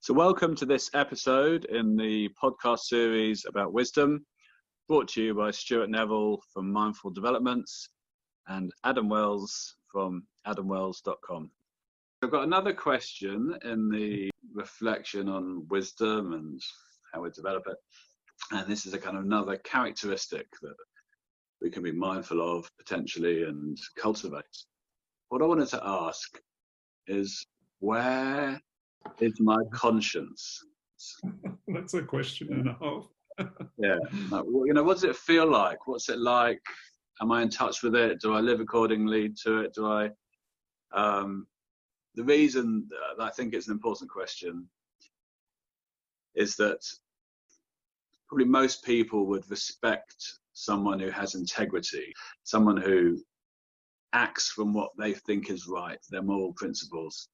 So welcome to this episode in the podcast series about wisdom, brought to you by Stuart Neville from Mindful Developments and Adam Wells from adamwells.com. I've got another question in the reflection on wisdom and how we develop it. And this is a kind of another characteristic that we can be mindful of potentially and cultivate. What I wanted to ask is, where is my conscience? That's a question and a half. Yeah. Like, what does it feel like? What's it like? Am I in touch with it? Do I live accordingly to it? Do I? The reason that I think it's an important question is that probably most people would respect someone who has integrity, someone who acts from what they think is right, their moral principles.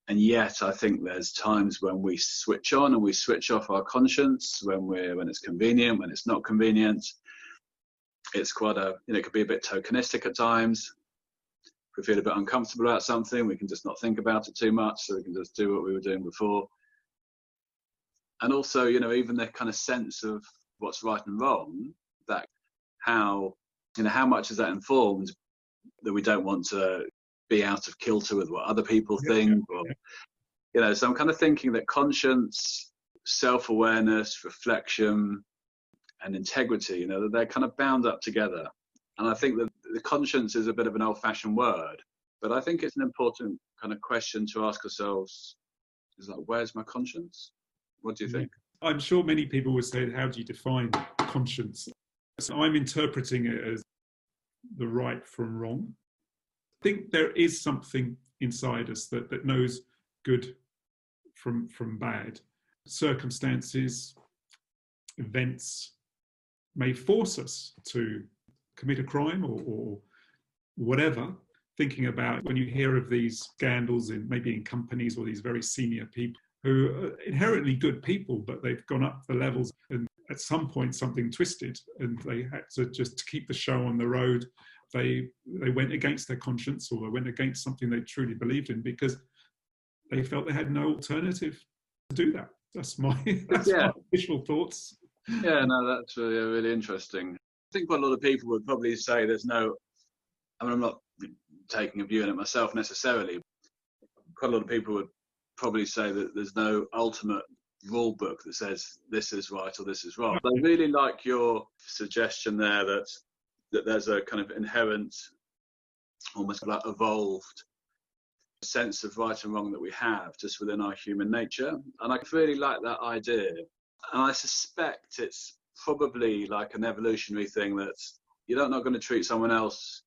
And yet, I think there's times when we switch on and we switch off our conscience when it's convenient, when it's not convenient. It's quite it could be a bit tokenistic at times. If we feel a bit uncomfortable about something, we can just not think about it too much, so we can just do what we were doing before. And also, even the kind of sense of what's right and wrong, that how much is that informed that we don't want to be out of kilter with what other people think. So I'm kind of thinking that conscience, self-awareness, reflection, and integrity, they're kind of bound up together. And I think that the conscience is a bit of an old-fashioned word, but I think it's an important kind of question to ask ourselves, is like, where's my conscience? What do you think? I'm sure many people would say, how do you define conscience? So I'm interpreting it as the right from wrong. I think there is something inside us that knows good from bad. Circumstances, events may force us to commit a crime or whatever. Thinking about when you hear of these scandals maybe in companies or these very senior people who are inherently good people, but they've gone up the levels and at some point something twisted and they had to just keep the show on the road. They went against their conscience or they went against something they truly believed in because they felt they had no alternative to do that. That's my initial thoughts. Yeah, no, that's really interesting. I think what a lot of people would probably say I'm not taking a view on it myself necessarily. Quite a lot of people would probably say that there's no ultimate rule book that says this is right or this is wrong. But I really like your suggestion there that there's a kind of inherent, almost like evolved sense of right and wrong that we have just within our human nature. And I really like that idea. And I suspect it's probably like an evolutionary thing that you're not going to treat someone else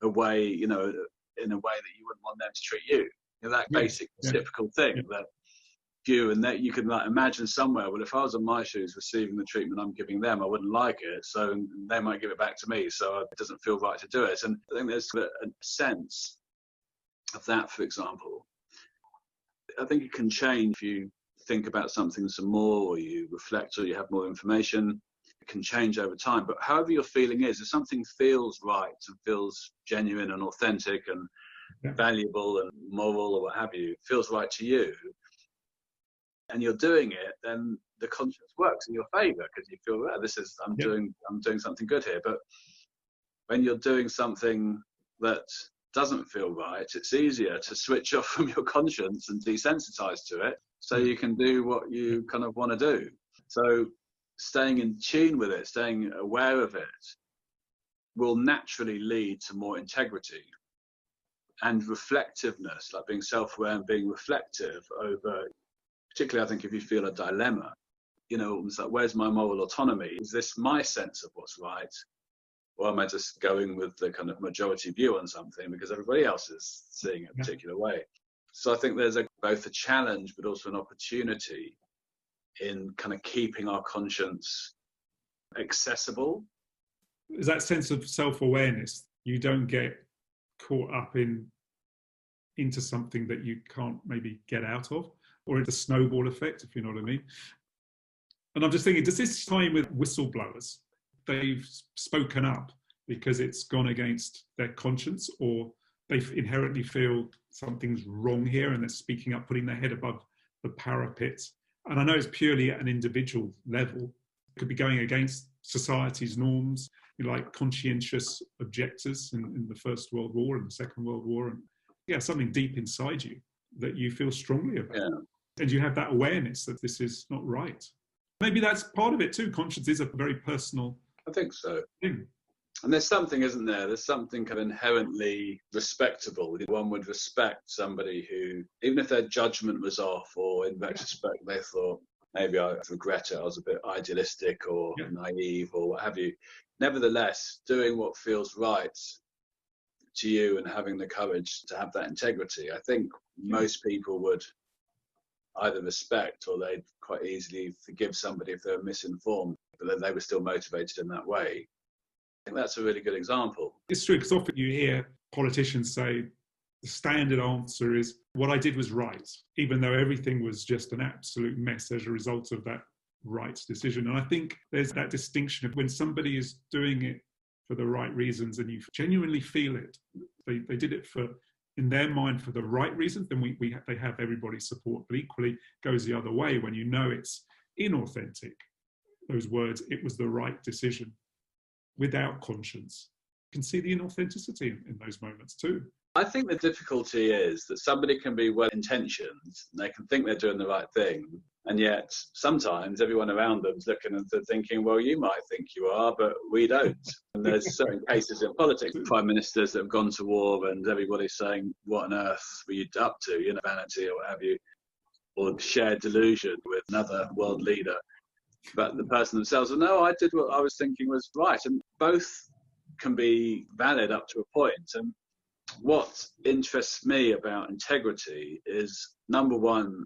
in a way that you wouldn't want them to treat you. That basic typical thing that and that you can imagine somewhere, well, if I was in my shoes receiving the treatment I'm giving them, I wouldn't like it, so they might give it back to me, so it doesn't feel right to do it. And I think there's a sense of that, for example. I think it can change if you think about something some more, or you reflect, or you have more information. It can change over time, but however your feeling is, if something feels right and feels genuine and authentic and valuable and moral or what have you, feels right to you, and you're doing it, then the conscience works in your favor because you feel, I'm doing something good here. But when you're doing something that doesn't feel right, it's easier to switch off from your conscience and desensitize to it, so you can do what you kind of want to do. So staying in tune with it, staying aware of it, will naturally lead to more integrity and reflectiveness, like being self-aware and being reflective over. Particularly, I think if you feel a dilemma, it's like, where's my moral autonomy? Is this my sense of what's right? Or am I just going with the kind of majority view on something because everybody else is seeing it a particular way? So I think there's both a challenge, but also an opportunity in kind of keeping our conscience accessible. There's that sense of self-awareness. You don't get caught up into something that you can't maybe get out of. Or the snowball effect, if you know what I mean. And I'm just thinking, does this tie in with whistleblowers? They've spoken up because it's gone against their conscience, or they inherently feel something's wrong here and they're speaking up, putting their head above the parapet. And I know it's purely at an individual level. It could be going against society's norms, like conscientious objectors in the First World War and the Second World War. And yeah, something deep inside you that you feel strongly about. Yeah. And you have that awareness that this is not right. Maybe that's part of it too. Conscience is a very personal I think so. thing. And there's something, isn't there? There's something kind of inherently respectable. One would respect somebody who, even if their judgment was off, or in retrospect they thought, maybe I regret it, I was a bit idealistic or naive or what have you. Nevertheless, doing what feels right to you and having the courage to have that integrity, I think most people would either respect or they'd quite easily forgive somebody if they were misinformed, but then they were still motivated in that way. I think that's a really good example. It's true, because often you hear politicians say the standard answer is, what I did was right, even though everything was just an absolute mess as a result of that right decision. And I think there's that distinction of when somebody is doing it for the right reasons and you genuinely feel it, they did it for, in their mind, for the right reasons, then they have everybody's support. But equally goes the other way when you know it's inauthentic. Those words, it was the right decision, without conscience. You can see the inauthenticity in those moments too. I think the difficulty is that somebody can be well-intentioned and they can think they're doing the right thing, and yet sometimes everyone around them is looking and they're thinking, well, you might think you are, but we don't. And there's certain cases in politics, prime ministers that have gone to war and everybody's saying, what on earth were you up to, vanity or what have you, or shared delusion with another world leader. But the person themselves, well, no, I did what I was thinking was right. And both can be valid up to a point. And what interests me about integrity is, number one,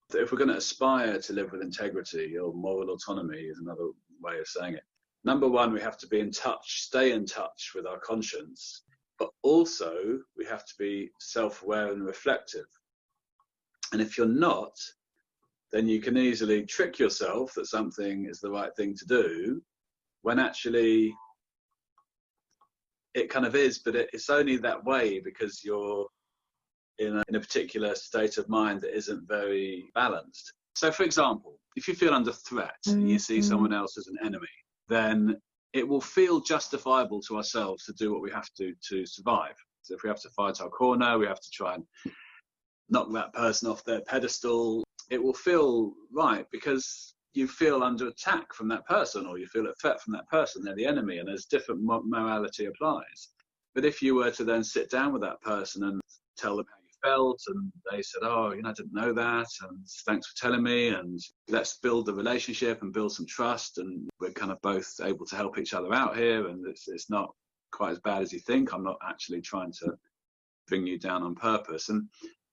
that if we're going to aspire to live with integrity, or moral autonomy is another way of saying it, number one, we have to be in touch, stay in touch with our conscience, but also we have to be self-aware and reflective. And if you're not, then you can easily trick yourself that something is the right thing to do, when actually it kind of is, but it's only that way because you're in a particular state of mind that isn't very balanced. So, for example, if you feel under threat and you see someone else as an enemy, then it will feel justifiable to ourselves to do what we have to survive. So if we have to fight our corner, we have to try and knock that person off their pedestal, it will feel right because you feel under attack from that person, or you feel a threat from that person. They're the enemy, and there's different morality applies. But if you were to then sit down with that person and tell them how you felt, and they said, oh, I didn't know that, and thanks for telling me, and let's build the relationship and build some trust, and we're kind of both able to help each other out here, and it's not quite as bad as you think. I'm not actually trying to bring you down on purpose. And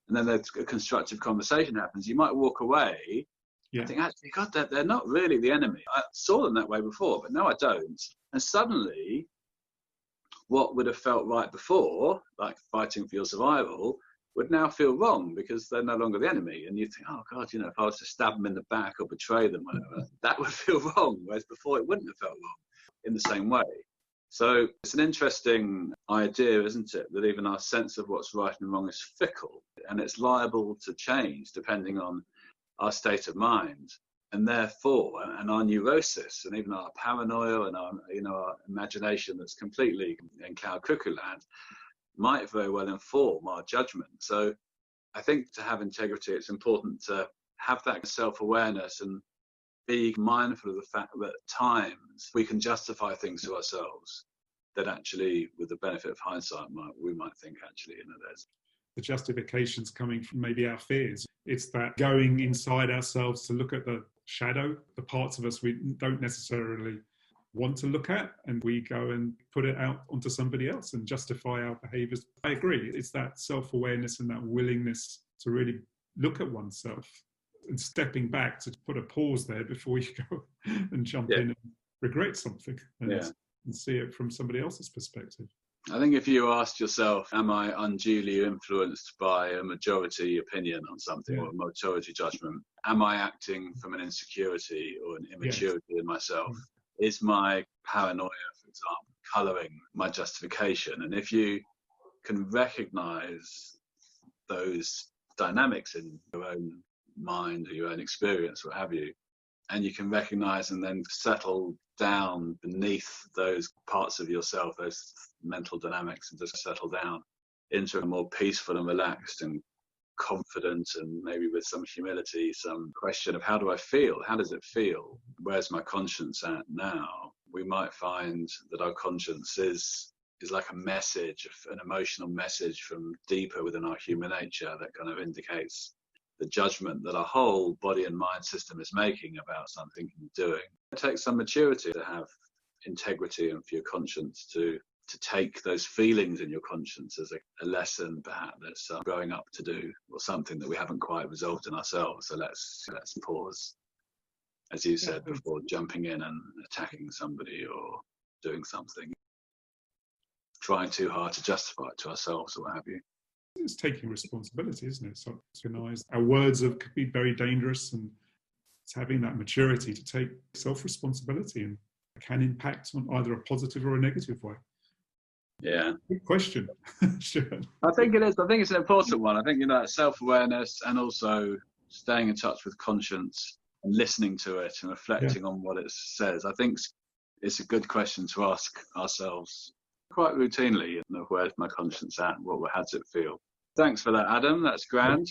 then there's a constructive conversation happens. You might walk away and think, actually, God, they're not really the enemy. I saw them that way before, but now I don't. And suddenly, what would have felt right before, like fighting for your survival, would now feel wrong because they're no longer the enemy. And you think, oh, God, if I was to stab them in the back or betray them, whatever, that would feel wrong, whereas before it wouldn't have felt wrong in the same way. So it's an interesting idea, isn't it, that even our sense of what's right and wrong is fickle, and it's liable to change depending on our state of mind, and therefore, and our neurosis, and even our paranoia and our imagination that's completely in cloud cuckoo land, might very well inform our judgment. So I think to have integrity, it's important to have that self-awareness and be mindful of the fact that at times we can justify things to ourselves that actually, with the benefit of hindsight, we might think actually, there's the justifications coming from maybe our fears. It's that going inside ourselves to look at the shadow, the parts of us we don't necessarily want to look at, and we go and put it out onto somebody else and justify our behaviors. I agree. It's that self-awareness and that willingness to really look at oneself and stepping back to put a pause there before you go and jump in and regret something and see it from somebody else's perspective. I think if you asked yourself, am I unduly influenced by a majority opinion on something or a majority judgment? Am I acting from an insecurity or an immaturity in myself? Is my paranoia, for example, colouring my justification? And if you can recognize those dynamics in your own mind or your own experience, what have you, and you can recognize and then settle down beneath those parts of yourself, those mental dynamics, and just settle down into a more peaceful and relaxed and confident, and maybe with some humility, some question of how do I feel? How does it feel? Where's my conscience at now? We might find that our conscience is like a message, an emotional message from deeper within our human nature that kind of indicates the judgment that our whole body and mind system is making about something and doing. It takes some maturity to have integrity and for your conscience to take those feelings in your conscience as a lesson, perhaps, that's growing up to do, or something that we haven't quite resolved in ourselves. So let's pause, as you said, before jumping in and attacking somebody or doing something, trying too hard to justify it to ourselves or what have you. It's taking responsibility, isn't it? So recognize our words could be very dangerous, and it's having that maturity to take self-responsibility and can impact on either a positive or a negative way. Yeah. Good question. Sure. I think it is. I think it's an important one. I think, self-awareness and also staying in touch with conscience and listening to it and reflecting on what it says. I think it's a good question to ask ourselves quite routinely. Where's my conscience at? How does it feel? Thanks for that, Adam. That's grand.